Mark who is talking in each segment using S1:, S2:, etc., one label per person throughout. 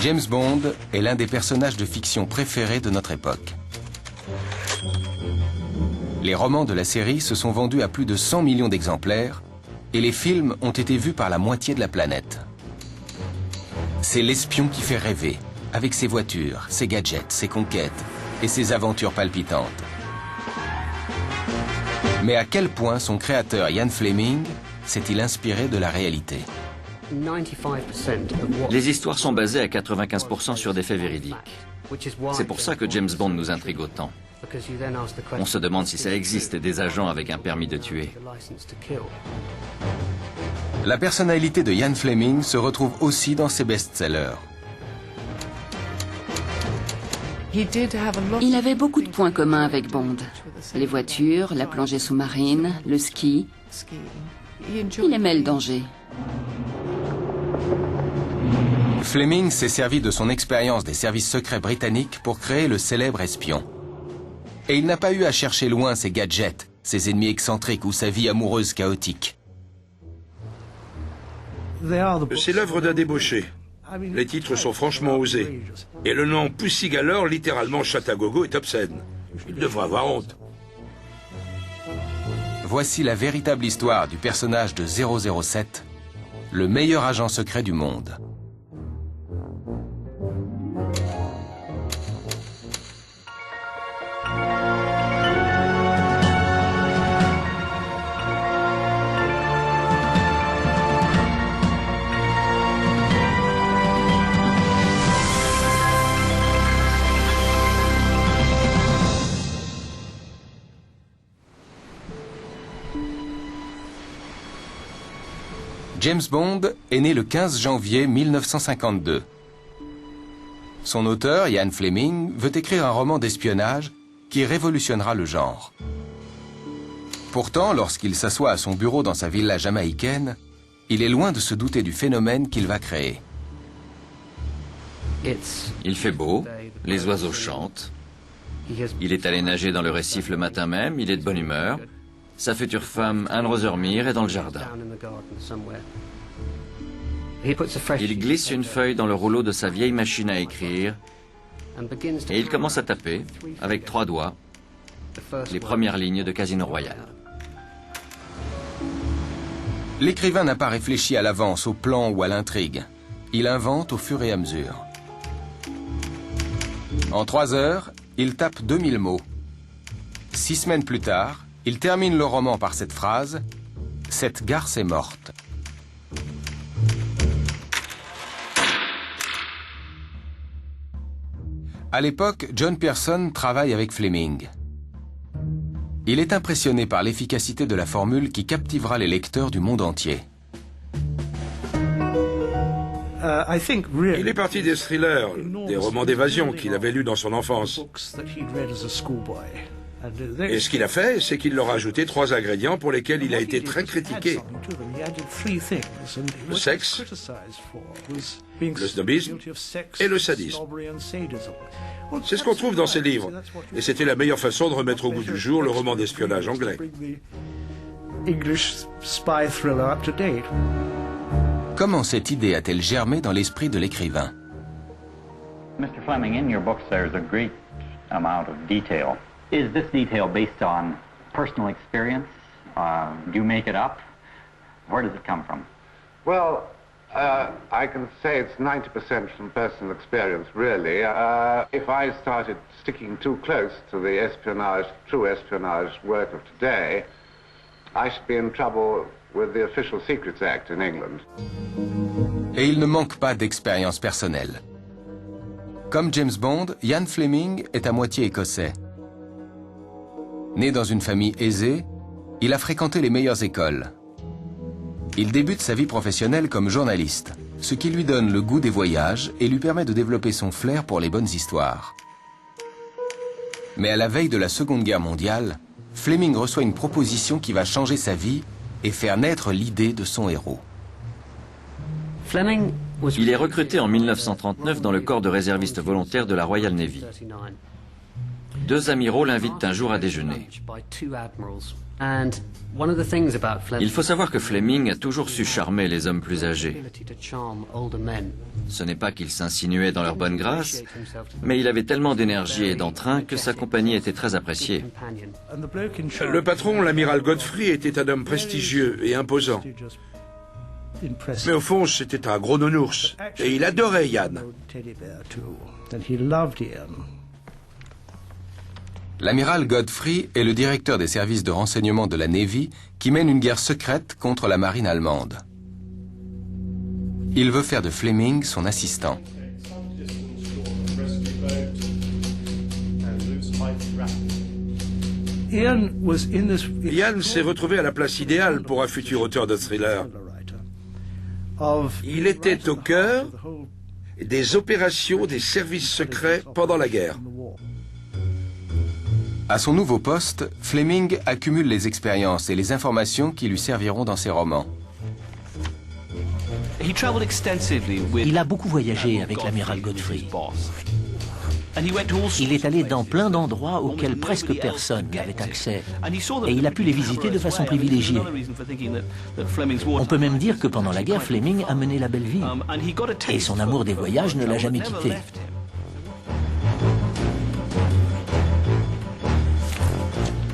S1: James Bond est l'un des personnages de fiction préférés de notre époque. Les romans de la série se sont vendus à plus de 100 millions d'exemplaires et les films ont été vus par la moitié de la planète. C'est l'espion qui fait rêver, avec ses voitures, ses gadgets, ses conquêtes et ses aventures palpitantes. Mais à quel point son créateur Ian Fleming s'est-il inspiré de la réalité?
S2: Les histoires sont basées à 95% sur des faits véridiques. C'est pour ça que James Bond nous intrigue autant. On se demande si ça existe des agents avec un permis de tuer.
S1: La personnalité de Ian Fleming se retrouve aussi dans ses best-sellers.
S3: Il avait beaucoup de points communs avec Bond. Les voitures, la plongée sous-marine, le ski. Il aimait le danger.
S1: Fleming s'est servi de son expérience des services secrets britanniques pour créer le célèbre espion. Et il n'a pas eu à chercher loin ses gadgets, ses ennemis excentriques ou sa vie amoureuse chaotique.
S4: C'est l'œuvre d'un débauché. Les titres sont franchement osés. Et le nom Pussy Galore, littéralement chat à gogo, est obscène. Il devrait avoir honte.
S1: Voici la véritable histoire du personnage de 007, le meilleur agent secret du monde. James Bond est né le 15 janvier 1952. Son auteur, Ian Fleming, veut écrire un roman d'espionnage qui révolutionnera le genre. Pourtant, lorsqu'il s'assoit à son bureau dans sa villa jamaïcaine, il est loin de se douter du phénomène qu'il va créer.
S2: Il fait beau, les oiseaux chantent. Il est allé nager dans le récif le matin même, il est de bonne humeur. Sa future femme, Anne Rosermere, est dans le jardin. Il glisse une feuille dans le rouleau de sa vieille machine à écrire et il commence à taper, avec 3 doigts, les premières lignes de Casino Royale.
S1: L'écrivain n'a pas réfléchi à l'avance, au plan ou à l'intrigue. Il invente au fur et à mesure. En 3 heures, il tape 2000 mots. 6 semaines plus tard, il termine le roman par cette phrase « Cette garce est morte ». À l'époque, John Pearson travaille avec Fleming. Il est impressionné par l'efficacité de la formule qui captivera les lecteurs du monde entier.
S4: Il est parti des thrillers, des romans d'évasion qu'il avait lus dans son enfance. Et ce qu'il a fait, c'est qu'il leur a ajouté 3 ingrédients pour lesquels il a été très critiqué. Le sexe, le snobisme et le sadisme. C'est ce qu'on trouve dans ces livres. Et c'était la meilleure façon de remettre au goût du jour le roman d'espionnage anglais.
S1: Comment cette idée a-t-elle germé dans l'esprit de l'écrivain?
S5: Mr. Fleming, in your books there's a great amount of detail. Is this detail based on personal experience? Do you make it up? Where does it come from?
S6: Well, I can say it's 90% from personal experience, really. If I started sticking too close to the espionage, true espionage work of today, I should be in trouble with the Official Secrets Act in England.
S1: Et il ne manque pas d'expérience personnelle. Comme James Bond, Ian Fleming est à moitié écossais. Né dans une famille aisée, il a fréquenté les meilleures écoles. Il débute sa vie professionnelle comme journaliste, ce qui lui donne le goût des voyages et lui permet de développer son flair pour les bonnes histoires. Mais à la veille de la Seconde Guerre mondiale, Fleming reçoit une proposition qui va changer sa vie et faire naître l'idée de son héros.
S2: Il est recruté en 1939 dans le corps de réservistes volontaires de la Royal Navy. deux amiraux l'invitent un jour à déjeuner. Il faut savoir que Fleming a toujours su charmer les hommes plus âgés. Ce n'est pas qu'il s'insinuait dans leur bonne grâce, mais il avait tellement d'énergie et d'entrain que sa compagnie était très appréciée.
S4: Le patron, l'amiral Godfrey, était un homme prestigieux et imposant. Mais au fond, c'était un gros nounours. Et il adorait Ian.
S1: L'amiral Godfrey est le directeur des services de renseignement de la Navy qui mène une guerre secrète contre la marine allemande. Il veut faire de Fleming son assistant.
S4: Ian s'est retrouvé à la place idéale pour un futur auteur de thriller. Il était au cœur des opérations des services secrets pendant la guerre.
S1: À son nouveau poste, Fleming accumule les expériences et les informations qui lui serviront dans ses romans.
S7: Il a beaucoup voyagé avec l'amiral Godfrey. Il est allé dans plein d'endroits auxquels presque personne n'avait accès, et il a pu les visiter de façon privilégiée. On peut même dire que pendant la guerre, Fleming a mené la belle vie, et son amour des voyages ne l'a jamais quitté.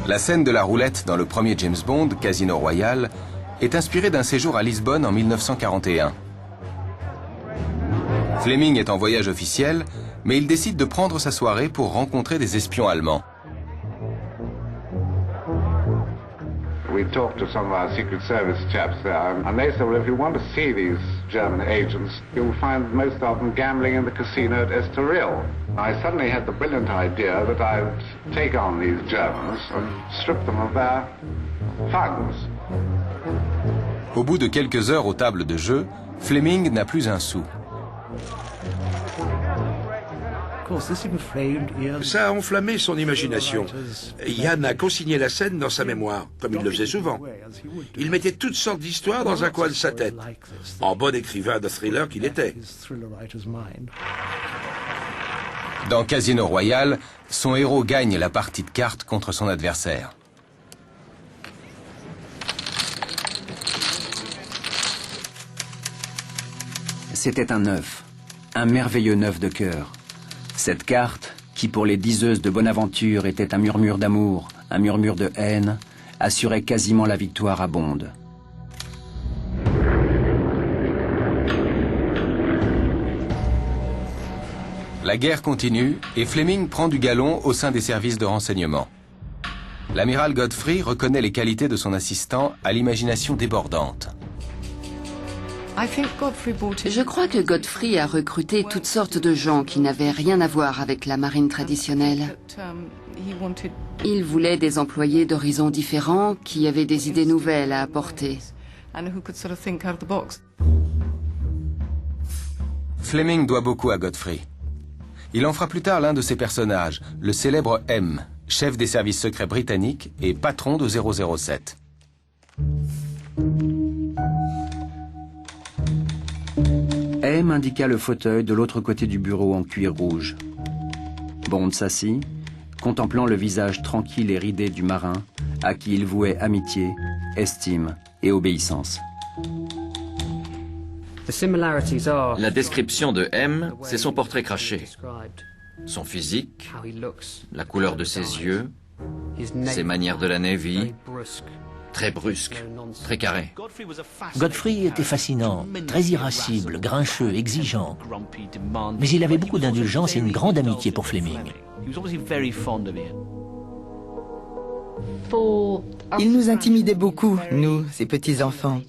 S1: La scène de la roulette dans le premier James Bond, Casino Royale, est inspirée d'un séjour à Lisbonne en 1941. Fleming est en voyage officiel, mais il décide de prendre sa soirée pour rencontrer des espions allemands.
S6: We talked to some of our Secret Service chaps there, and they said, well, if you want to see these German agents, you'll find most of them gambling in the casino at Estoril. I suddenly had the brilliant idea that I'd take on these Germans and strip them of their funds.
S1: Au bout de quelques heures aux tables de jeu, Fleming n'a plus un sou.
S4: Ça a enflammé son imagination. Ian a consigné la scène dans sa mémoire, comme il le faisait souvent. Il mettait toutes sortes d'histoires dans un coin de sa tête, en bon écrivain de thriller qu'il était.
S1: Dans Casino Royale, son héros gagne la partie de cartes contre son adversaire.
S8: C'était un œuf, un merveilleux œuf de cœur. Cette carte, qui pour les diseuses de bonne aventure était un murmure d'amour, un murmure de haine, assurait quasiment la victoire à Bond.
S1: La guerre continue et Fleming prend du galon au sein des services de renseignement. L'amiral Godfrey reconnaît les qualités de son assistant à l'imagination débordante.
S3: Je crois que Godfrey a recruté toutes sortes de gens qui n'avaient rien à voir avec la marine traditionnelle. Il voulait des employés d'horizons différents qui avaient des idées nouvelles à apporter.
S1: Fleming doit beaucoup à Godfrey. Il en fera plus tard l'un de ses personnages, le célèbre M, chef des services secrets britanniques et patron de 007.
S8: M indiqua le fauteuil de l'autre côté du bureau en cuir rouge. Bond s'assit, contemplant le visage tranquille et ridé du marin, à qui il vouait amitié, estime et obéissance.
S2: La description de M, c'est son portrait craché. Son physique, la couleur de ses yeux, ses manières de la Navy, très brusque, très carré.
S7: Godfrey était fascinant, très irascible, grincheux, exigeant. Mais il avait beaucoup d'indulgence et une grande amitié pour Fleming.
S9: Il nous intimidait beaucoup, nous, ces petits-enfants.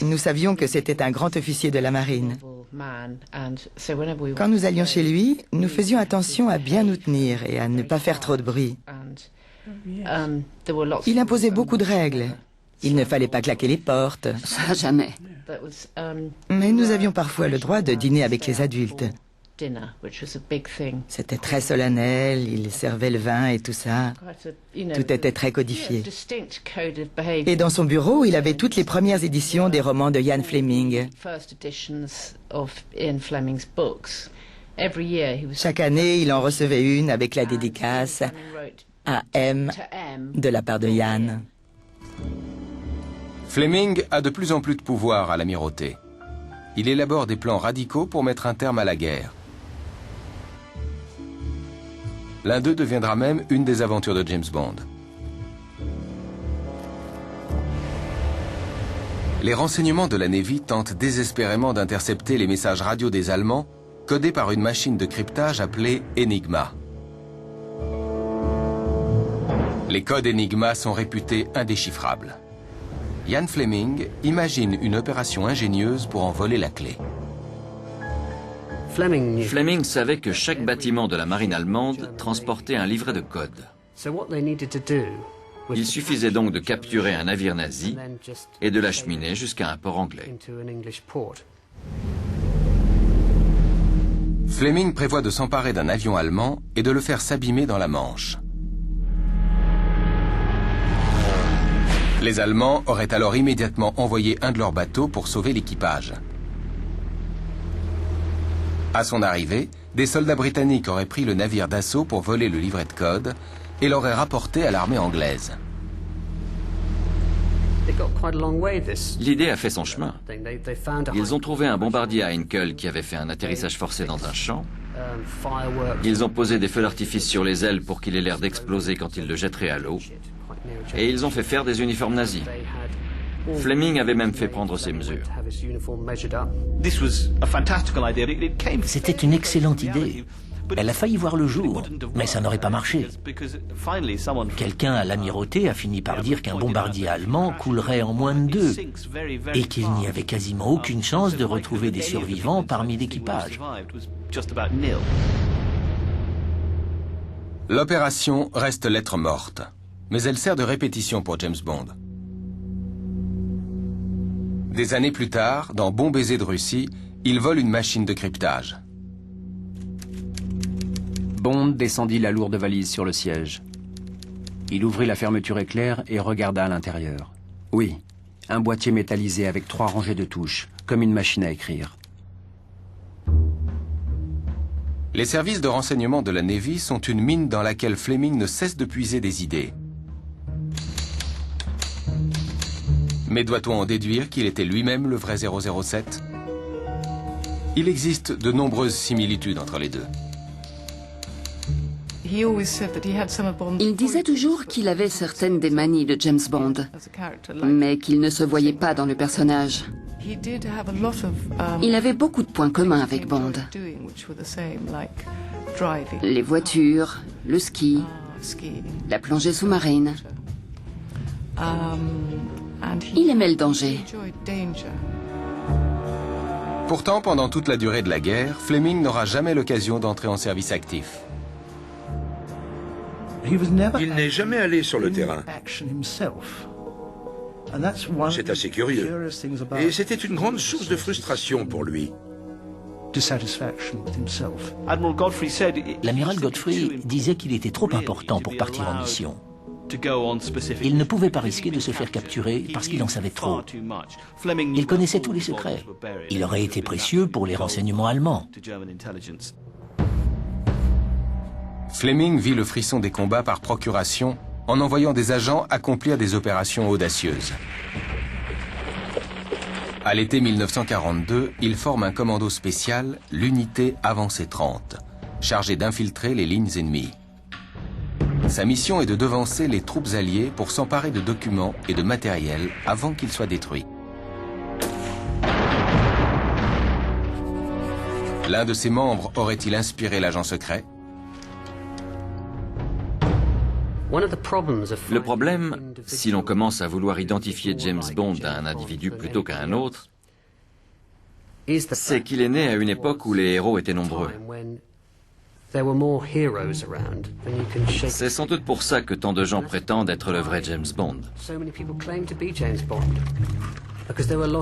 S9: Nous savions que c'était un grand officier de la marine. Quand nous allions chez lui, nous faisions attention à bien nous tenir et à ne pas faire trop de bruit. Il imposait beaucoup de règles. Il ne fallait pas claquer les portes.
S3: Ça, jamais.
S9: Mais nous avions parfois le droit de dîner avec les adultes. C'était très solennel, il servait le vin et tout ça. Tout était très codifié. Et dans son bureau, il avait toutes les premières éditions des romans de Ian Fleming. Chaque année, il en recevait une avec la dédicace à M de la part de Ian.
S1: Fleming a de plus en plus de pouvoir à l'amirauté. Il élabore des plans radicaux pour mettre un terme à la guerre. L'un d'eux deviendra même une des aventures de James Bond. Les renseignements de la Navy tentent désespérément d'intercepter les messages radio des Allemands, codés par une machine de cryptage appelée Enigma. Les codes Enigma sont réputés indéchiffrables. Ian Fleming imagine une opération ingénieuse pour en voler la clé.
S2: Fleming savait que chaque bâtiment de la marine allemande transportait un livret de code. Il suffisait donc de capturer un navire nazi et de l'acheminer jusqu'à un port anglais.
S1: Fleming prévoit de s'emparer d'un avion allemand et de le faire s'abîmer dans la Manche. Les Allemands auraient alors immédiatement envoyé un de leurs bateaux pour sauver l'équipage. À son arrivée, des soldats britanniques auraient pris le navire d'assaut pour voler le livret de code et l'auraient rapporté à l'armée anglaise.
S2: L'idée a fait son chemin. Ils ont trouvé un bombardier à Heinkel qui avait fait un atterrissage forcé dans un champ. Ils ont posé des feux d'artifice sur les ailes pour qu'il ait l'air d'exploser quand ils le jetteraient à l'eau. Et ils ont fait faire des uniformes nazis. Fleming avait même fait prendre ces mesures.
S7: C'était une excellente idée. Elle a failli voir le jour, mais ça n'aurait pas marché. Quelqu'un à l'amirauté a fini par dire qu'un bombardier allemand coulerait en moins de 2 et qu'il n'y avait quasiment aucune chance de retrouver des survivants parmi l'équipage.
S1: L'opération reste lettre morte, mais elle sert de répétition pour James Bond. Des années plus tard, dans Bon baiser de Russie, il vole une machine de cryptage.
S8: Bond descendit la lourde valise sur le siège. Il ouvrit la fermeture éclair et regarda à l'intérieur. Oui, un boîtier métallisé avec 3 rangées de touches, comme une machine à écrire.
S1: Les services de renseignement de la Navy sont une mine dans laquelle Fleming ne cesse de puiser des idées. Mais doit-on en déduire qu'il était lui-même le vrai 007 ? Il existe de nombreuses similitudes entre les deux.
S3: Il disait toujours qu'il avait certaines des manies de James Bond, mais qu'il ne se voyait pas dans le personnage. Il avait beaucoup de points communs avec Bond. Les voitures, le ski, la plongée sous-marine. Il aimait le danger.
S1: Pourtant, pendant toute la durée de la guerre, Fleming n'aura jamais l'occasion d'entrer en service actif.
S4: Il n'est jamais allé sur le terrain. C'est assez curieux. Et c'était une grande source de frustration pour lui.
S7: L'amiral Godfrey disait qu'il était trop important pour partir en mission. Il ne pouvait pas risquer de se faire capturer parce qu'il en savait trop. Il connaissait tous les secrets. Il aurait été précieux pour les renseignements allemands.
S1: Fleming vit le frisson des combats par procuration en envoyant des agents accomplir des opérations audacieuses. À l'été 1942, il forme un commando spécial, l'unité Avancée 30, chargé d'infiltrer les lignes ennemies. Sa mission est de devancer les troupes alliées pour s'emparer de documents et de matériel avant qu'ils soient détruits. L'un de ses membres aurait-il inspiré l'agent secret ?
S2: Le problème, si l'on commence à vouloir identifier James Bond à un individu plutôt qu'à un autre, c'est qu'il est né à une époque où les héros étaient nombreux. C'est sans doute pour ça que tant de gens prétendent être le vrai James Bond.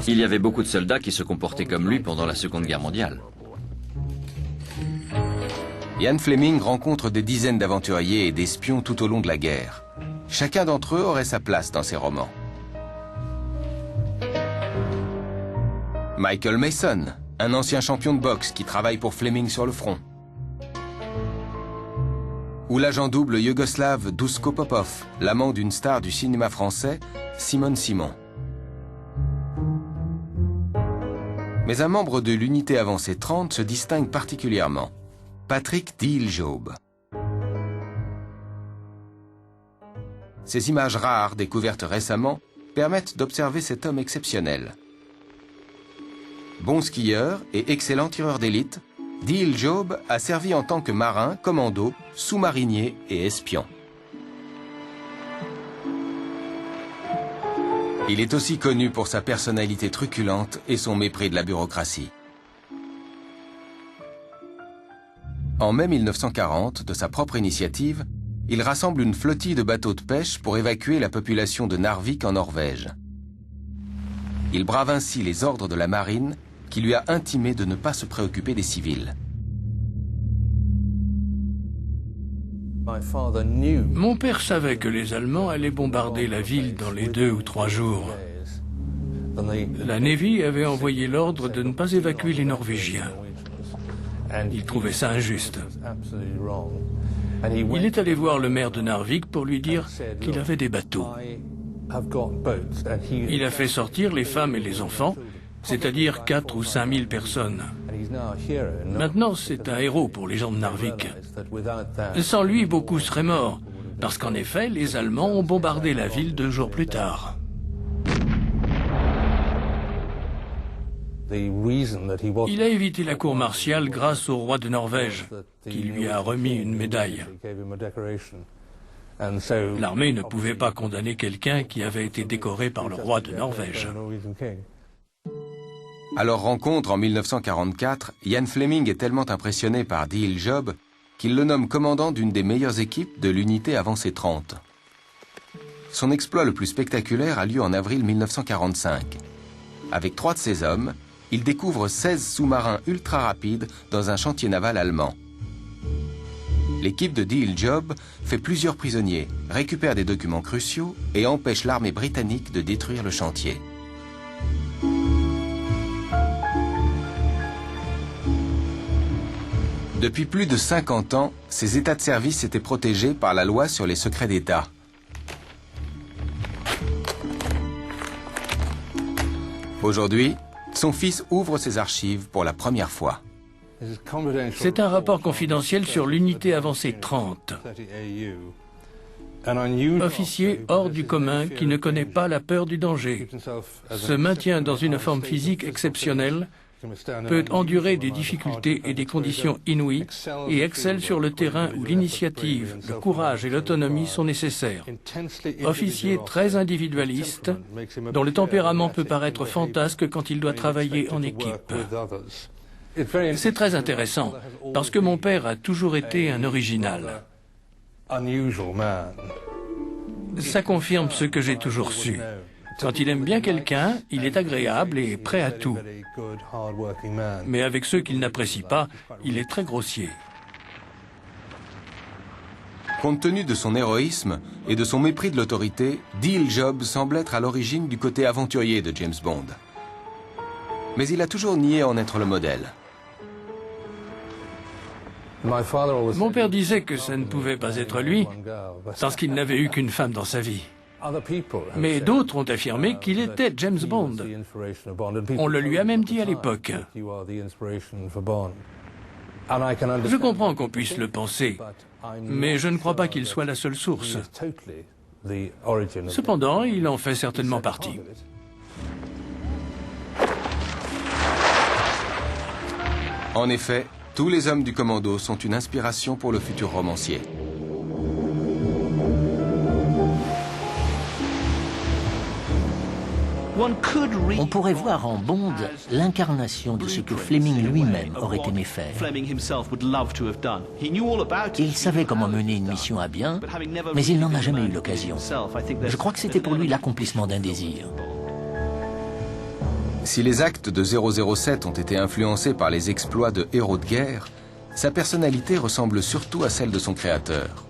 S2: Il y avait beaucoup de soldats qui se comportaient comme lui pendant la Seconde Guerre mondiale.
S1: Ian Fleming rencontre des dizaines d'aventuriers et d'espions tout au long de la guerre. Chacun d'entre eux aurait sa place dans ses romans. Michael Mason, un ancien champion de boxe qui travaille pour Fleming sur le front. Ou l'agent double yougoslave Duško Popov, l'amant d'une star du cinéma français, Simone Simon. Mais un membre de l'unité avancée 30 se distingue particulièrement, Patrick Deal-Job. Ces images rares, découvertes récemment, permettent d'observer cet homme exceptionnel. Bon skieur et excellent tireur d'élite, Deal-Job a servi en tant que marin, commando, sous-marinier et espion. Il est aussi connu pour sa personnalité truculente et son mépris de la bureaucratie. En mai 1940, de sa propre initiative, il rassemble une flottille de bateaux de pêche pour évacuer la population de Narvik en Norvège. Il brave ainsi les ordres de la marine qui lui a intimé de ne pas se préoccuper des civils.
S10: Mon père savait que les Allemands allaient bombarder la ville dans les 2 ou 3 jours. La Navy avait envoyé l'ordre de ne pas évacuer les Norvégiens. Il trouvait ça injuste. Il est allé voir le maire de Narvik pour lui dire qu'il avait des bateaux. Il a fait sortir les femmes et les enfants, c'est-à-dire 4 ou 5 000 personnes. Maintenant, c'est un héros pour les gens de Narvik. Sans lui, beaucoup seraient morts, parce qu'en effet, les Allemands ont bombardé la ville 2 jours plus tard. Il a évité la cour martiale grâce au roi de Norvège, qui lui a remis une médaille. L'armée ne pouvait pas condamner quelqu'un qui avait été décoré par le roi de Norvège.
S1: À leur rencontre en 1944, Ian Fleming est tellement impressionné par Deal-Job qu'il le nomme commandant d'une des meilleures équipes de l'unité avancée 30. Son exploit le plus spectaculaire a lieu en avril 1945. Avec 3 de ses hommes, il découvre 16 sous-marins ultra rapides dans un chantier naval allemand. L'équipe de Deal-Job fait plusieurs prisonniers, récupère des documents cruciaux et empêche l'armée britannique de détruire le chantier. Depuis plus de 50 ans, ces états de service étaient protégés par la loi sur les secrets d'État. Aujourd'hui, son fils ouvre ses archives pour la première fois.
S10: C'est un rapport confidentiel sur l'unité avancée 30. Officier hors du commun qui ne connaît pas la peur du danger, se maintient dans une forme physique exceptionnelle, peut endurer des difficultés et des conditions inouïes et excelle sur le terrain où l'initiative, le courage et l'autonomie sont nécessaires. Officier très individualiste, dont le tempérament peut paraître fantasque quand il doit travailler en équipe. C'est très intéressant, parce que mon père a toujours été un original. Ça confirme ce que j'ai toujours su. Quand il aime bien quelqu'un, il est agréable et prêt à tout. Mais avec ceux qu'il n'apprécie pas, il est très grossier.
S1: Compte tenu de son héroïsme et de son mépris de l'autorité, Deal-Job semble être à l'origine du côté aventurier de James Bond. Mais il a toujours nié en être le modèle.
S10: Mon père disait que ça ne pouvait pas être lui, parce qu'il n'avait eu qu'une femme dans sa vie. Mais d'autres ont affirmé qu'il était James Bond. On le lui a même dit à l'époque. Je comprends qu'on puisse le penser, mais je ne crois pas qu'il soit la seule source. Cependant, il en fait certainement partie.
S1: En effet, tous les hommes du commando sont une inspiration pour le futur romancier.
S7: On pourrait voir en Bond l'incarnation de ce que Fleming lui-même aurait aimé faire. Il savait comment mener une mission à bien, mais il n'en a jamais eu l'occasion. Je crois que c'était pour lui l'accomplissement d'un désir.
S1: Si les actes de 007 ont été influencés par les exploits de héros de guerre, sa personnalité ressemble surtout à celle de son créateur.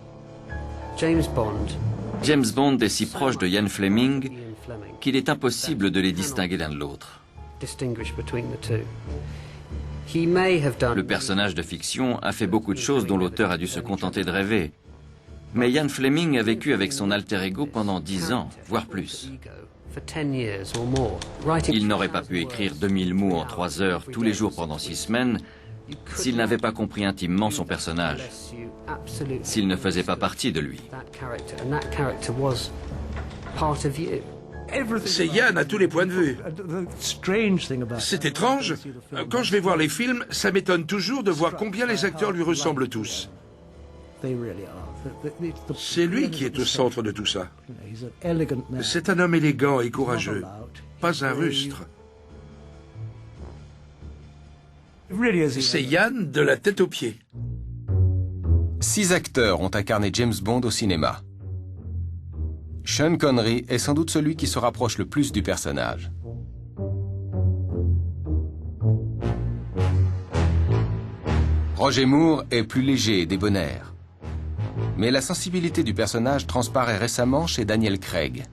S2: James Bond est si proche de Ian Fleming qu'il est impossible de les distinguer l'un de l'autre. Le personnage de fiction a fait beaucoup de choses dont l'auteur a dû se contenter de rêver. Mais Ian Fleming a vécu avec son alter ego pendant 10 ans, voire plus. Il n'aurait pas pu écrire 2000 mots en 3 heures tous les jours pendant 6 semaines s'il n'avait pas compris intimement son personnage, s'il ne faisait pas partie de lui.
S4: C'est Ian à tous les points de vue. C'est étrange. Quand je vais voir les films, ça m'étonne toujours de voir combien les acteurs lui ressemblent tous. C'est lui qui est au centre de tout ça. C'est un homme élégant et courageux, pas un rustre. C'est Ian de la tête aux pieds.
S1: 6 acteurs ont incarné James Bond au cinéma. Sean Connery est sans doute celui qui se rapproche le plus du personnage. Roger Moore est plus léger et débonnaire. Mais la sensibilité du personnage transparaît récemment chez Daniel Craig.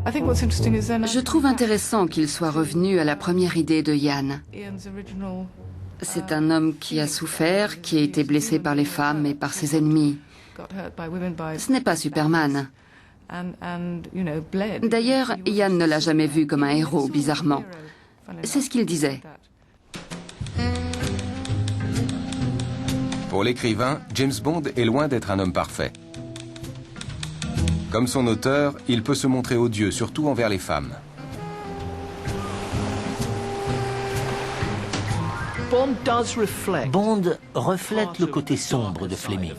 S3: Je trouve intéressant qu'il soit revenu à la première idée de Ian. C'est un homme qui a souffert, qui a été blessé par les femmes et par ses ennemis. Ce n'est pas Superman. D'ailleurs, Ian ne l'a jamais vu comme un héros, bizarrement. C'est ce qu'il disait.
S1: Pour l'écrivain, James Bond est loin d'être un homme parfait. Comme son auteur, il peut se montrer odieux, surtout envers les femmes.
S7: Bond reflète le côté sombre de Fleming.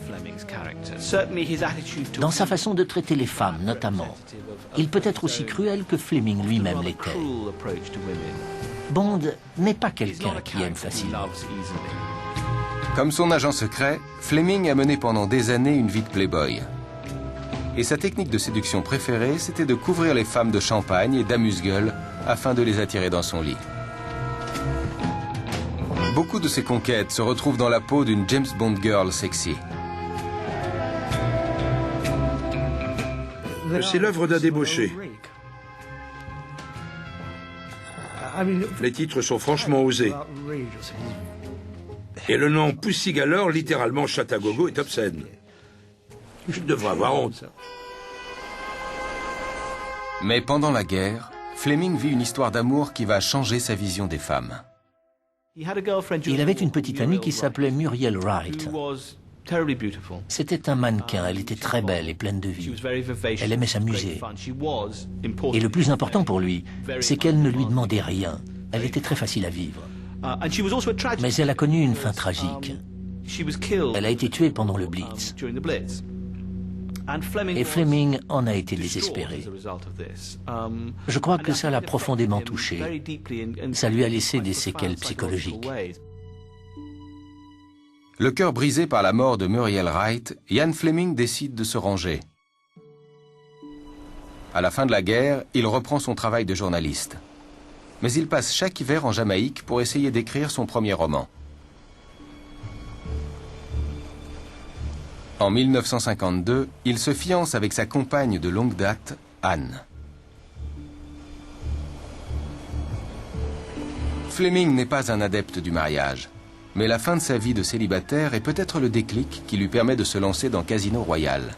S7: Dans sa façon de traiter les femmes, notamment. Il peut être aussi cruel que Fleming lui-même l'était. Bond n'est pas quelqu'un qui aime facilement.
S1: Comme son agent secret, Fleming a mené pendant des années une vie de playboy. Et sa technique de séduction préférée, c'était de couvrir les femmes de champagne et d'amuse-gueule afin de les attirer dans son lit. Beaucoup de ses conquêtes se retrouvent dans la peau d'une James Bond girl sexy.
S4: C'est l'œuvre d'un débauché. Les titres sont franchement osés. Et le nom Pussy Galore, littéralement chatte à gogo, est obscène. Je devrais avoir honte.
S1: Mais pendant la guerre, Fleming vit une histoire d'amour qui va changer sa vision des femmes.
S7: Il avait une petite amie qui s'appelait Muriel Wright. C'était un mannequin, elle était très belle et pleine de vie. Elle aimait s'amuser. Et le plus important pour lui, c'est qu'elle ne lui demandait rien. Elle était très facile à vivre. Mais elle a connu une fin tragique. Elle a été tuée pendant le Blitz. Et Fleming en a été désespéré. Je crois que ça l'a profondément touché. Ça lui a laissé des séquelles psychologiques.
S1: Le cœur brisé par la mort de Muriel Wright, Ian Fleming décide de se ranger. À la fin de la guerre, il reprend son travail de journaliste. Mais il passe chaque hiver en Jamaïque pour essayer d'écrire son premier roman. En 1952, il se fiance avec sa compagne de longue date, Anne. Fleming n'est pas un adepte du mariage, mais la fin de sa vie de célibataire est peut-être le déclic qui lui permet de se lancer dans Casino Royale.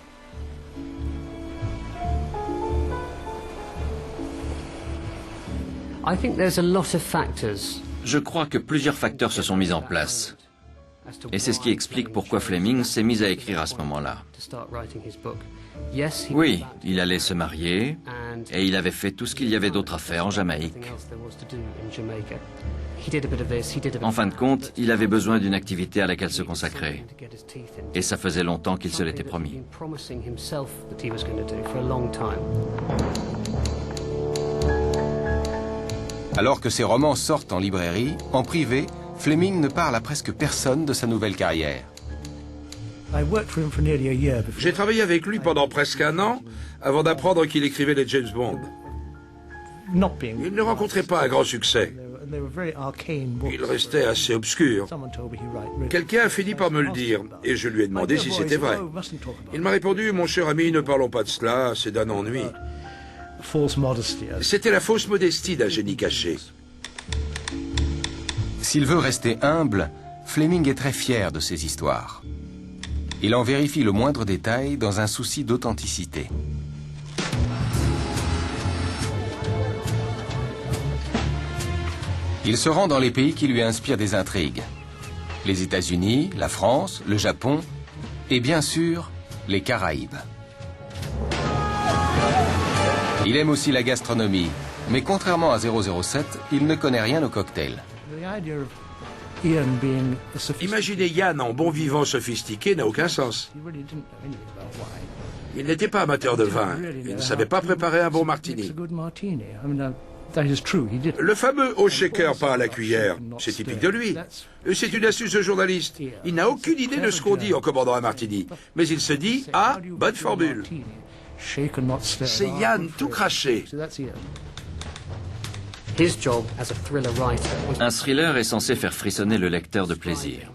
S2: Je crois que plusieurs facteurs se sont mis en place. Et c'est ce qui explique pourquoi Fleming s'est mis à écrire à ce moment-là. Oui, il allait se marier et il avait fait tout ce qu'il y avait d'autre à faire en Jamaïque. En fin de compte, il avait besoin d'une activité à laquelle se consacrer. Et ça faisait longtemps qu'il se l'était promis.
S1: Alors que ses romans sortent en librairie, en privé, Fleming ne parle à presque personne de sa nouvelle carrière.
S4: J'ai travaillé avec lui pendant presque 1 an avant d'apprendre qu'il écrivait les James Bond. Il ne rencontrait pas un grand succès. Il restait assez obscur. Quelqu'un a fini par me le dire, et je lui ai demandé si c'était vrai. Il m'a répondu, mon cher ami, ne parlons pas de cela, c'est d'un ennui. C'était la fausse modestie d'un génie caché.
S1: S'il veut rester humble, Fleming est très fier de ses histoires. Il en vérifie le moindre détail dans un souci d'authenticité. Il se rend dans les pays qui lui inspirent des intrigues. Les États-Unis, la France, le Japon et bien sûr, les Caraïbes. Il aime aussi la gastronomie, mais contrairement à 007, il ne connaît rien au cocktail.
S4: Imaginer Ian en bon vivant sophistiqué n'a aucun sens. Il n'était pas amateur de vin, il ne savait pas préparer un bon martini. Le fameux au shaker pas à la cuillère, c'est typique de lui. C'est une astuce de journaliste. Il n'a aucune idée de ce qu'on dit en commandant un martini, mais il se dit « Ah, bonne formule ». C'est Ian tout craché.
S2: Un thriller est censé faire frissonner le lecteur de plaisir.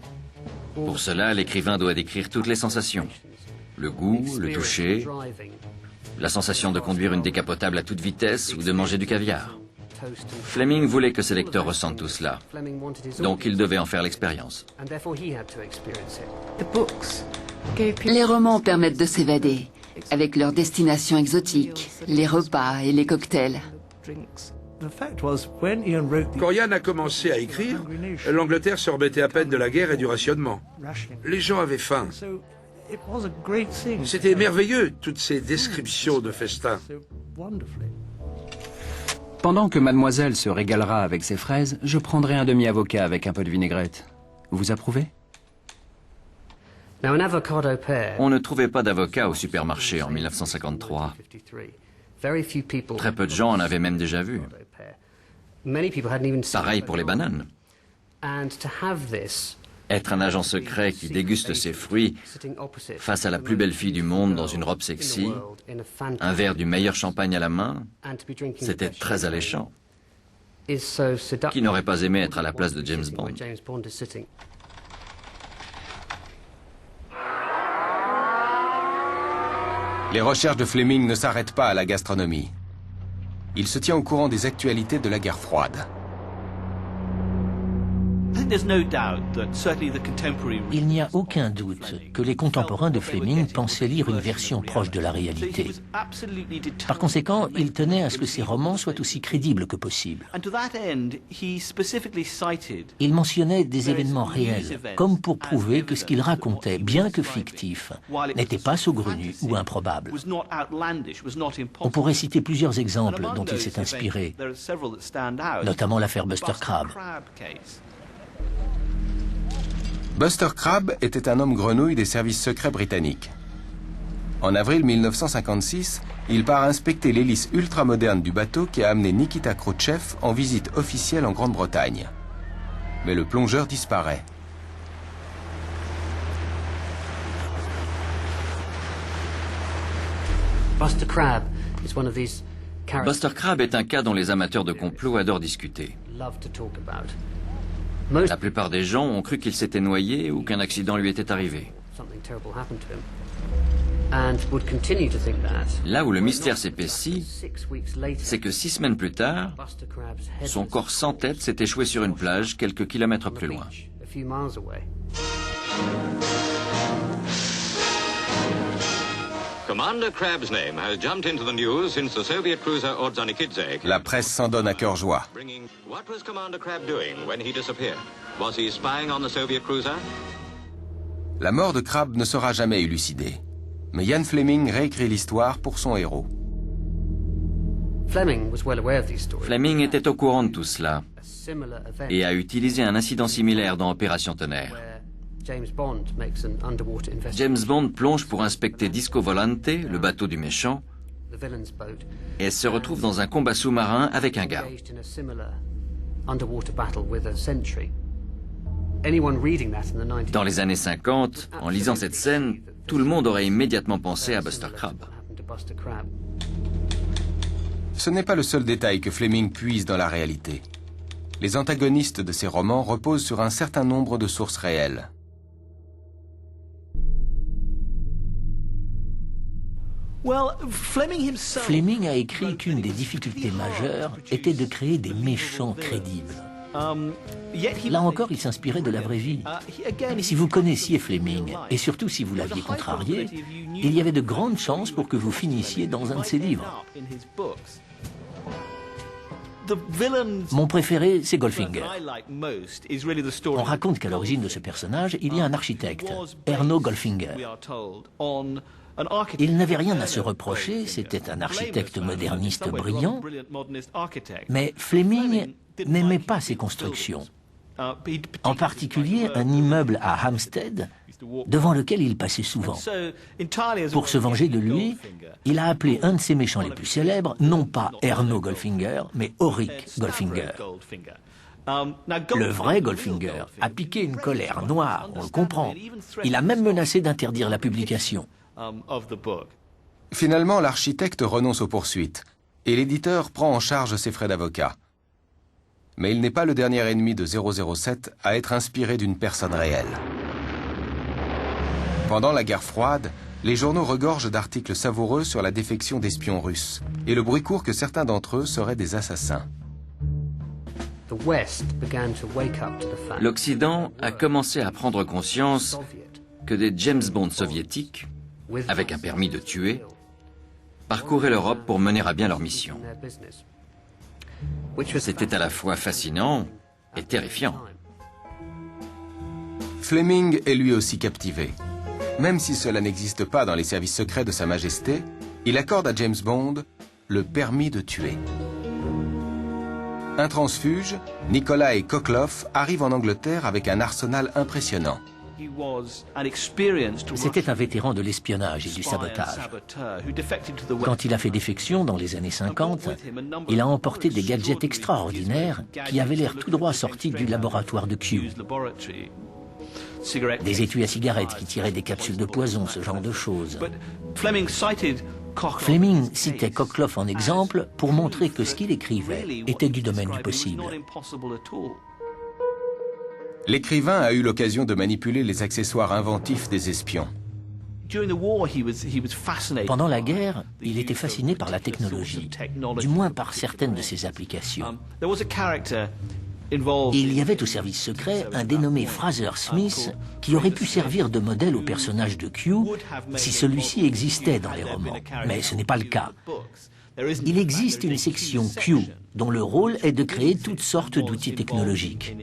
S2: Pour cela, l'écrivain doit décrire toutes les sensations. Le goût, le toucher, la sensation de conduire une décapotable à toute vitesse ou de manger du caviar. Fleming voulait que ses lecteurs ressentent tout cela, donc il devait en faire l'expérience.
S3: Les romans permettent de s'évader, avec leurs destinations exotiques, les repas et les cocktails.
S4: Quand Ian a commencé à écrire, l'Angleterre se remettait à peine de la guerre et du rationnement. Les gens avaient faim. C'était merveilleux, toutes ces descriptions de festins.
S8: Pendant que mademoiselle se régalera avec ses fraises, je prendrai un demi-avocat avec un peu de vinaigrette. Vous approuvez?
S2: On ne trouvait pas d'avocat au supermarché en 1953. Très peu de gens en avaient même déjà vu. Pareil pour les bananes. Être un agent secret qui déguste ses fruits face à la plus belle fille du monde dans une robe sexy, un verre du meilleur champagne à la main, c'était très alléchant. Qui n'aurait pas aimé être à la place de James Bond?
S1: Les recherches de Fleming ne s'arrêtent pas à la gastronomie. Il se tient au courant des actualités de la guerre froide.
S7: Il n'y a aucun doute que les contemporains de Fleming pensaient lire une version proche de la réalité. Par conséquent, il tenait à ce que ses romans soient aussi crédibles que possible. Il mentionnait des événements réels, comme pour prouver que ce qu'il racontait, bien que fictif, n'était pas saugrenu ou improbable. On pourrait citer plusieurs exemples dont il s'est inspiré, notamment l'affaire Buster Crabbe.
S1: Buster Crabbe était un homme grenouille des services secrets britanniques. En avril 1956, il part inspecter l'hélice ultramoderne du bateau qui a amené Nikita Khrouchtchev en visite officielle en Grande-Bretagne. Mais le plongeur disparaît.
S2: Buster Crabbe est un cas dont les amateurs de complot adorent discuter. La plupart des gens ont cru qu'il s'était noyé ou qu'un accident lui était arrivé. Là où le mystère s'épaissit, c'est que 6 semaines plus tard, son corps sans tête s'est échoué sur une plage quelques kilomètres plus loin.
S1: Commander Crabbe's name has jumped into the news since the Soviet cruiser Ordzhonikidze. La presse s'en donne à cœur joie. What was Commander Crabbe doing when he disappeared? Was he spying on the Soviet cruiser? La mort de Crabbe ne sera jamais élucidée, mais Ian Fleming réécrit l'histoire pour son héros.
S2: Fleming était au courant de tout cela et a utilisé un incident similaire dans Opération Tonnerre. James Bond plonge pour inspecter Disco Volante, le bateau du méchant, et se retrouve dans un combat sous-marin avec un garde. Dans les années 50, en lisant cette scène, tout le monde aurait immédiatement pensé à Buster Crabbe.
S1: Ce n'est pas le seul détail que Fleming puise dans la réalité. Les antagonistes de ses romans reposent sur un certain nombre de sources réelles.
S7: Fleming a écrit qu'une des difficultés majeures était de créer des méchants crédibles. Là encore, il s'inspirait de la vraie vie. Si vous connaissiez Fleming, et surtout si vous l'aviez contrarié, il y avait de grandes chances pour que vous finissiez dans un de ses livres. Mon préféré, c'est Goldfinger. On raconte qu'à l'origine de ce personnage, il y a un architecte, Erno Goldfinger. Il n'avait rien à se reprocher, c'était un architecte moderniste brillant, mais Fleming n'aimait pas ses constructions. En particulier un immeuble à Hampstead, devant lequel il passait souvent. Pour se venger de lui, il a appelé un de ses méchants les plus célèbres, non pas Erno Goldfinger, mais Auric Goldfinger. Le vrai Goldfinger a piqué une colère noire, on le comprend. Il a même menacé d'interdire la publication.
S1: Finalement, l'architecte renonce aux poursuites et l'éditeur prend en charge ses frais d'avocat. Mais il n'est pas le dernier ennemi de 007 à être inspiré d'une personne réelle. Pendant la guerre froide, les journaux regorgent d'articles savoureux sur la défection d'espions russes et le bruit court que certains d'entre eux seraient des assassins.
S2: L'Occident a commencé à prendre conscience que des James Bond soviétiques, avec un permis de tuer, parcouraient l'Europe pour mener à bien leur mission. C'était à la fois fascinant et terrifiant.
S1: Fleming est lui aussi captivé. Même si cela n'existe pas dans les services secrets de Sa Majesté, il accorde à James Bond le permis de tuer. Un transfuge, Nikolai Kokloff, arrive en Angleterre avec un arsenal impressionnant.
S7: C'était un vétéran de l'espionnage et du sabotage. Quand il a fait défection dans les années 50, il a emporté des gadgets extraordinaires qui avaient l'air tout droit sortis du laboratoire de Q. Des étuis à cigarettes qui tiraient des capsules de poison, ce genre de choses. Fleming citait Kokloff en exemple pour montrer que ce qu'il écrivait était du domaine du possible.
S1: L'écrivain a eu l'occasion de manipuler les accessoires inventifs des espions.
S7: Pendant la guerre, il était fasciné par la technologie, du moins par certaines de ses applications. Il y avait au service secret un dénommé Fraser Smith qui aurait pu servir de modèle au personnage de Q si celui-ci existait dans les romans, mais ce n'est pas le cas. Il existe une section Q dont le rôle est de créer toutes sortes d'outils technologiques.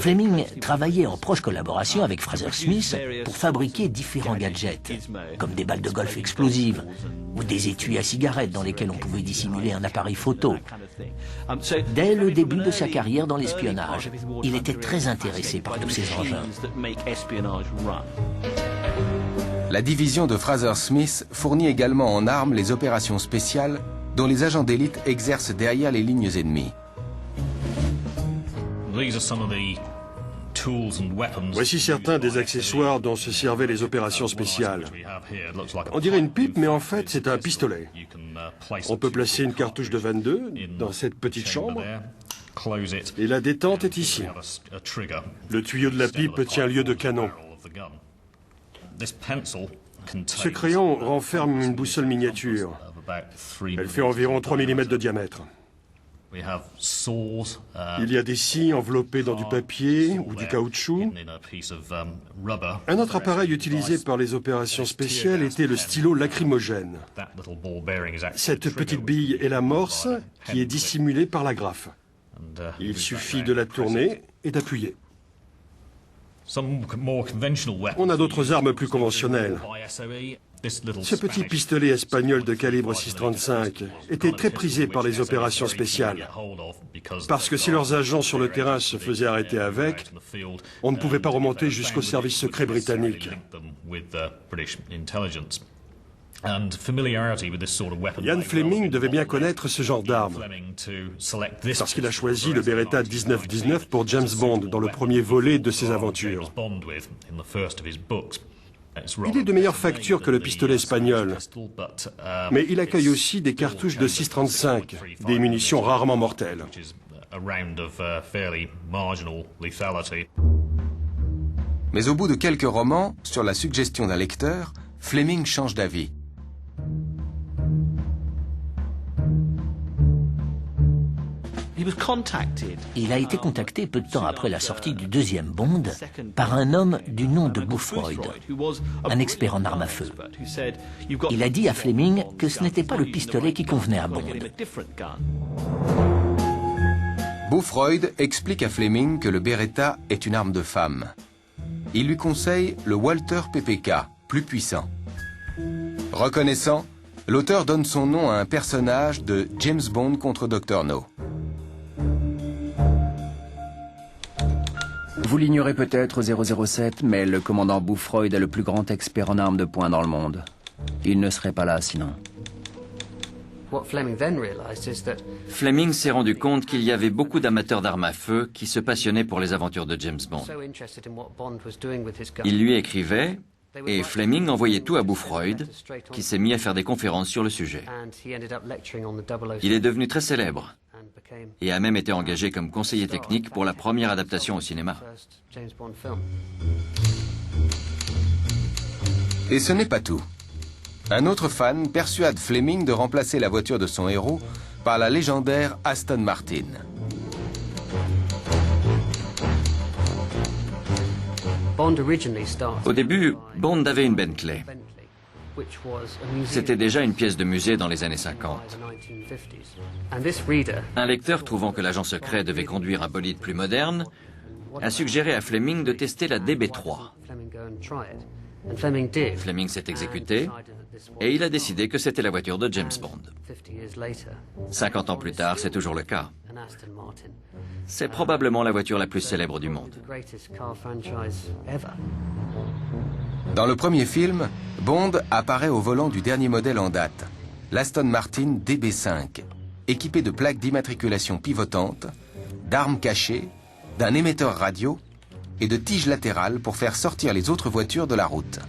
S7: Fleming travaillait en proche collaboration avec Fraser Smith pour fabriquer différents gadgets, comme des balles de golf explosives ou des étuis à cigarettes dans lesquels on pouvait dissimuler un appareil photo. Dès le début de sa carrière dans l'espionnage, il était très intéressé par tous ces engins.
S1: La division de Fraser Smith fournit également en armes les opérations spéciales dont les agents d'élite exercent derrière les lignes ennemies.
S11: Voici certains des accessoires dont se servaient les opérations spéciales. On dirait une pipe, mais en fait c'est un pistolet. On peut placer une cartouche de 22 dans cette petite chambre. Et la détente est ici. Le tuyau de la pipe tient lieu de canon. Ce crayon renferme une boussole miniature. Elle fait environ 3 mm de diamètre. Il y a des scies enveloppées dans du papier ou du caoutchouc. Un autre appareil utilisé par les opérations spéciales était le stylo lacrymogène. Cette petite bille est l'amorce qui est dissimulée par l'agrafe. Il suffit de la tourner et d'appuyer. On a d'autres armes plus conventionnelles. Ce petit pistolet espagnol de calibre 6,35 était très prisé par les opérations spéciales. Parce que si leurs agents sur le terrain se faisaient arrêter avec, on ne pouvait pas remonter jusqu'au service secret britannique. Ian Fleming devait bien connaître ce genre d'arme, parce qu'il a choisi le Beretta 1919 pour James Bond dans le premier volet de ses aventures. Il est de meilleure facture que le pistolet espagnol, mais il accueille aussi des cartouches de 6,35, des munitions rarement mortelles.
S1: Mais au bout de quelques romans, sur la suggestion d'un lecteur, Fleming change d'avis.
S7: Il a été contacté peu de temps après la sortie du deuxième Bond par un homme du nom de Boothroyd, un expert en armes à feu. Il a dit à Fleming que ce n'était pas le pistolet qui convenait à Bond.
S1: Boothroyd explique à Fleming que le Beretta est une arme de femme. Il lui conseille le Walther PPK, plus puissant. Reconnaissant, l'auteur donne son nom à un personnage de James Bond contre Dr. No.
S8: Vous l'ignorez peut-être au 007, mais le commandant Boothroyd est le plus grand expert en armes de poing dans le monde. Il ne serait pas là sinon.
S2: Fleming s'est rendu compte qu'il y avait beaucoup d'amateurs d'armes à feu qui se passionnaient pour les aventures de James Bond. Il lui écrivait, et Fleming envoyait tout à Boothroyd, qui s'est mis à faire des conférences sur le sujet. Il est devenu très célèbre et a même été engagé comme conseiller technique pour la première adaptation au cinéma.
S1: Et ce n'est pas tout. Un autre fan persuade Fleming de remplacer la voiture de son héros par la légendaire Aston Martin.
S2: Au début, Bond avait une Bentley. C'était déjà une pièce de musée dans les années 50. Un lecteur, trouvant que l'agent secret devait conduire un bolide plus moderne, a suggéré à Fleming de tester la DB3. Fleming s'est exécuté et il a décidé que c'était la voiture de James Bond. 50 ans plus tard, c'est toujours le cas. C'est probablement la voiture la plus célèbre du monde.
S1: Dans le premier film, Bond apparaît au volant du dernier modèle en date, l'Aston Martin DB5, équipé de plaques d'immatriculation pivotantes, d'armes cachées, d'un émetteur radio et de tiges latérales pour faire sortir les autres voitures de la route.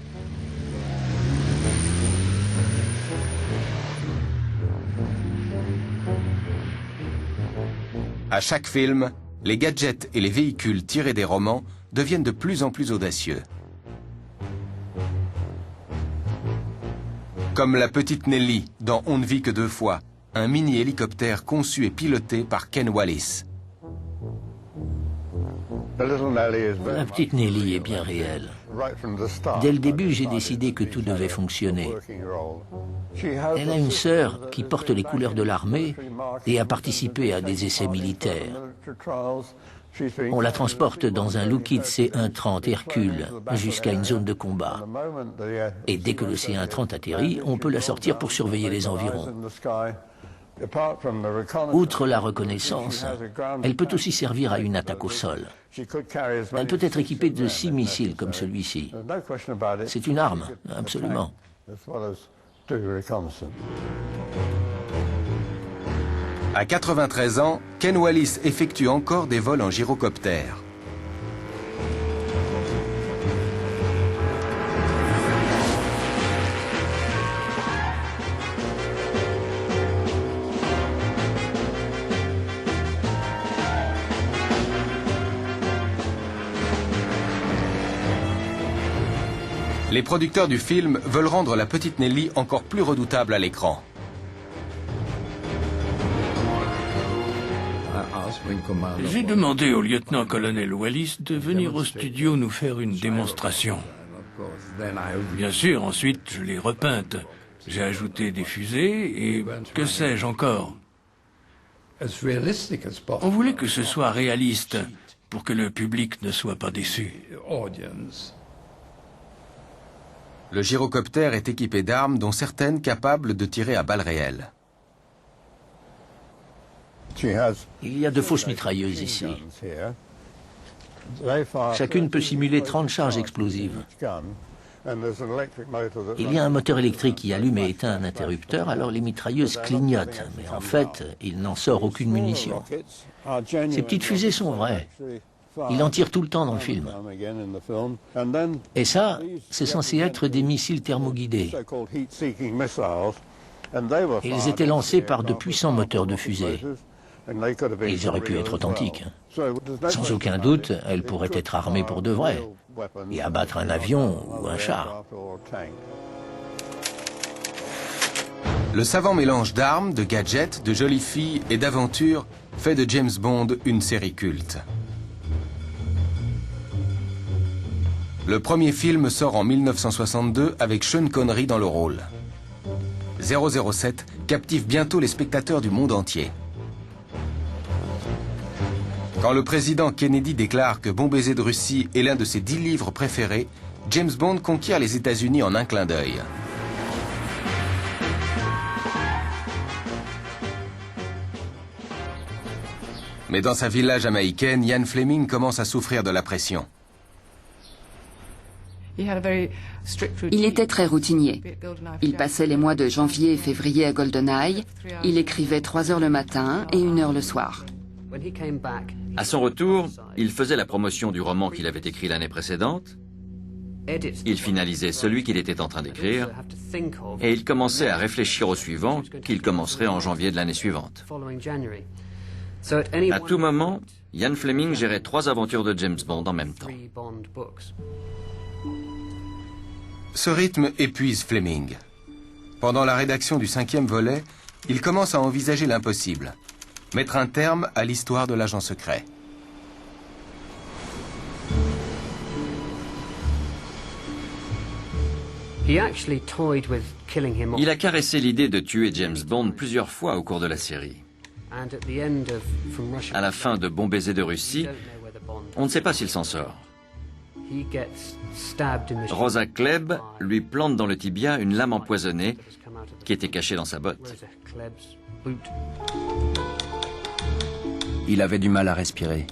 S1: À chaque film, les gadgets et les véhicules tirés des romans deviennent de plus en plus audacieux. Comme la petite Nelly dans On ne vit que deux fois, un mini-hélicoptère conçu et piloté par Ken Wallis.
S7: La petite Nelly est bien réelle. Dès le début, j'ai décidé que tout devait fonctionner. Elle a une sœur qui porte les couleurs de l'armée et a participé à des essais militaires. On la transporte dans un Lockheed C-130 Hercule jusqu'à une zone de combat. Et dès que le C-130 atterrit, on peut la sortir pour surveiller les environs. Outre la reconnaissance, elle peut aussi servir à une attaque au sol. Elle peut être équipée de 6 missiles comme celui-ci. C'est une arme, absolument.
S1: À 93 ans, Ken Wallis effectue encore des vols en gyrocoptère. Les producteurs du film veulent rendre la petite Nelly encore plus redoutable à l'écran.
S10: J'ai demandé au lieutenant-colonel Wallis de venir au studio nous faire une démonstration. Bien sûr, ensuite, je l'ai repeinte. J'ai ajouté des fusées et que sais-je encore. On voulait que ce soit réaliste pour que le public ne soit pas déçu.
S1: Le gyrocoptère est équipé d'armes dont certaines capables de tirer à balles réelles.
S7: Il y a de fausses mitrailleuses ici. Chacune peut simuler 30 charges explosives. Il y a un moteur électrique qui allume et éteint un interrupteur, alors les mitrailleuses clignotent. Mais en fait, il n'en sort aucune munition. Ces petites fusées sont vraies. Il en tire tout le temps dans le film. Et ça, c'est censé être des missiles thermoguidés. Ils étaient lancés par de puissants moteurs de fusée. Ils auraient pu être authentiques. Sans aucun doute, elles pourraient être armées pour de vrai et abattre un avion ou un char.
S1: Le savant mélange d'armes, de gadgets, de jolies filles et d'aventures fait de James Bond une série culte. Le premier film sort en 1962 avec Sean Connery dans le rôle. 007 captive bientôt les spectateurs du monde entier. Quand le président Kennedy déclare que Bon baiser de Russie est l'un de ses 10 livres préférés, James Bond conquiert les États-Unis en un clin d'œil. Mais dans sa villa jamaïcaine, Ian Fleming commence à souffrir de la pression.
S3: Il était très routinier. Il passait les mois de janvier et février à GoldenEye. Il écrivait 3 heures le matin et 1 heure le soir.
S2: À son retour, il faisait la promotion du roman qu'il avait écrit l'année précédente. Il finalisait celui qu'il était en train d'écrire et il commençait à réfléchir au suivant qu'il commencerait en janvier de l'année suivante. À tout moment, Ian Fleming gérait 3 aventures de James Bond en même temps.
S1: Ce rythme épuise Fleming. Pendant la rédaction du 5e volet, il commence à envisager l'impossible. Mettre un terme à l'histoire de l'agent secret.
S2: Il a caressé l'idée de tuer James Bond plusieurs fois au cours de la série. À la fin de Bon baiser de Russie, on ne sait pas s'il s'en sort. Rosa Klebb lui plante dans le tibia une lame empoisonnée qui était cachée dans sa botte.
S8: Il avait du mal à respirer.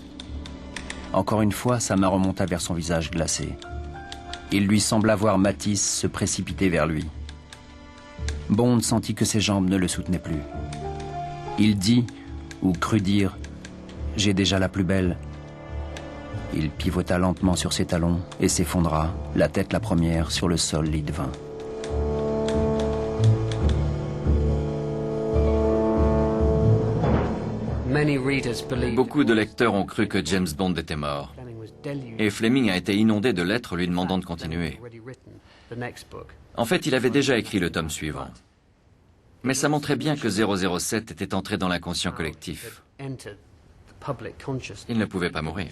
S8: Encore une fois, sa main remonta vers son visage glacé. Il lui sembla voir Matisse se précipiter vers lui. Bond sentit que ses jambes ne le soutenaient plus. Il dit, ou crut dire, « J'ai déjà la plus belle ». Il pivota lentement sur ses talons et s'effondra, la tête la première, sur le sol lit de vin.
S2: Beaucoup de lecteurs ont cru que James Bond était mort. Et Fleming a été inondé de lettres lui demandant de continuer. En fait, il avait déjà écrit le tome suivant. Mais ça montrait bien que 007 était entré dans l'inconscient collectif. Il ne pouvait pas mourir.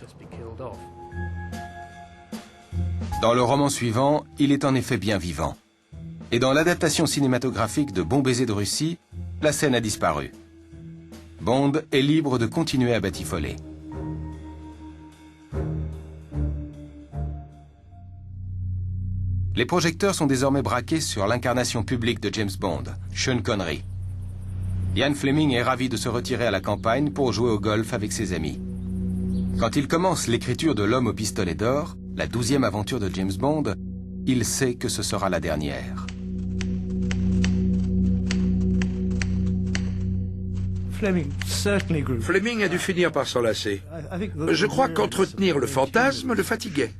S1: Dans le roman suivant, il est en effet bien vivant. Et dans l'adaptation cinématographique de Bon baiser de Russie, la scène a disparu. Bond est libre de continuer à batifoler. Les projecteurs sont désormais braqués sur l'incarnation publique de James Bond, Sean Connery. Ian Fleming est ravi de se retirer à la campagne pour jouer au golf avec ses amis. Quand il commence l'écriture de L'homme au pistolet d'or, la 12e aventure de James Bond, il sait que ce sera la dernière.
S4: Fleming a dû finir par s'enlacer. Je crois qu'entretenir le fantasme le fatiguait.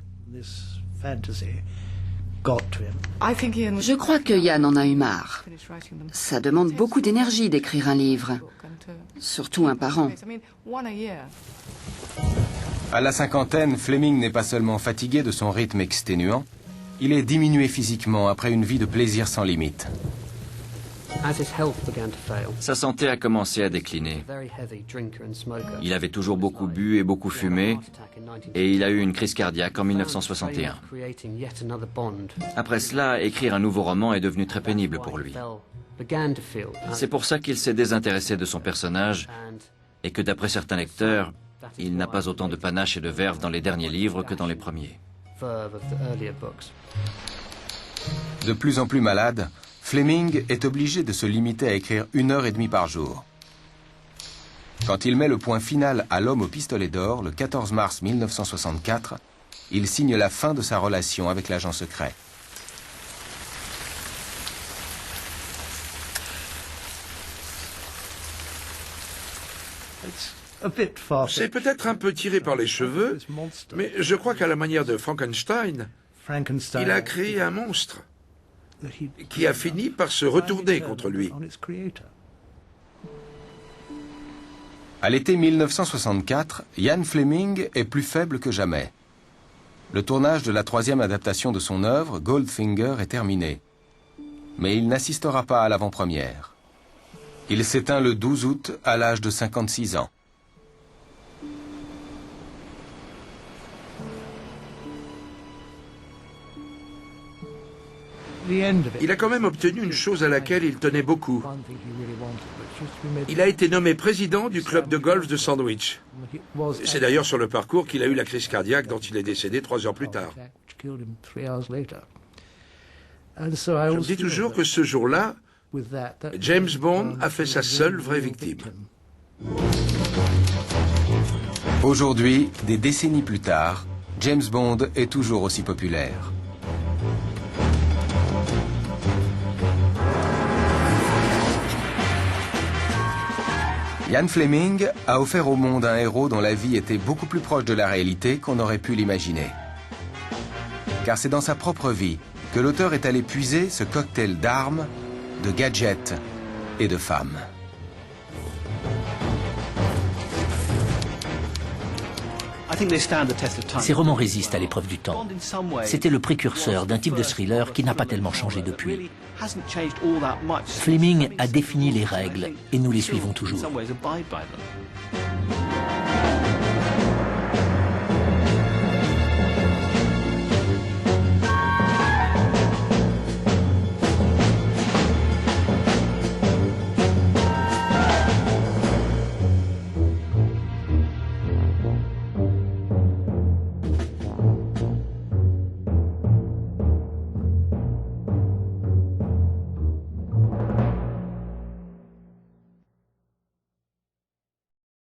S3: Je crois que Ian en a eu marre. Ça demande beaucoup d'énergie d'écrire un livre, surtout un par an.
S1: À la cinquantaine, Fleming n'est pas seulement fatigué de son rythme exténuant, il est diminué physiquement après une vie de plaisir sans limite.
S2: Sa santé a commencé à décliner. Il avait toujours beaucoup bu et beaucoup fumé, et il a eu une crise cardiaque en 1961. Après cela, écrire un nouveau roman est devenu très pénible pour lui. C'est pour ça qu'il s'est désintéressé de son personnage, et que d'après certains lecteurs, il n'a pas autant de panache et de verve dans les derniers livres que dans les premiers.
S1: De plus en plus malade, Fleming est obligé de se limiter à écrire 1h30 par jour. Quand il met le point final à L'homme au pistolet d'or, le 14 mars 1964, il signe la fin de sa relation avec l'agent secret.
S4: C'est peut-être un peu tiré par les cheveux, mais je crois qu'à la manière de Frankenstein, il a créé un monstre qui a fini par se retourner contre lui.
S1: À l'été 1964, Ian Fleming est plus faible que jamais. Le tournage de la 3e adaptation de son œuvre, Goldfinger, est terminé. Mais il n'assistera pas à l'avant-première. Il s'éteint le 12 août à l'âge de 56 ans.
S4: Il a quand même obtenu une chose à laquelle il tenait beaucoup. Il a été nommé président du club de golf de Sandwich. C'est d'ailleurs sur le parcours qu'il a eu la crise cardiaque dont il est décédé 3 heures plus tard. Je me dis toujours que ce jour-là, James Bond a fait sa seule vraie victime.
S1: Aujourd'hui, des décennies plus tard, James Bond est toujours aussi populaire. Ian Fleming a offert au monde un héros dont la vie était beaucoup plus proche de la réalité qu'on aurait pu l'imaginer. Car c'est dans sa propre vie que l'auteur est allé puiser ce cocktail d'armes, de gadgets et de femmes.
S7: Ces romans résistent à l'épreuve du temps. C'était le précurseur d'un type de thriller qui n'a pas tellement changé depuis. Fleming a défini les règles et nous les suivons toujours.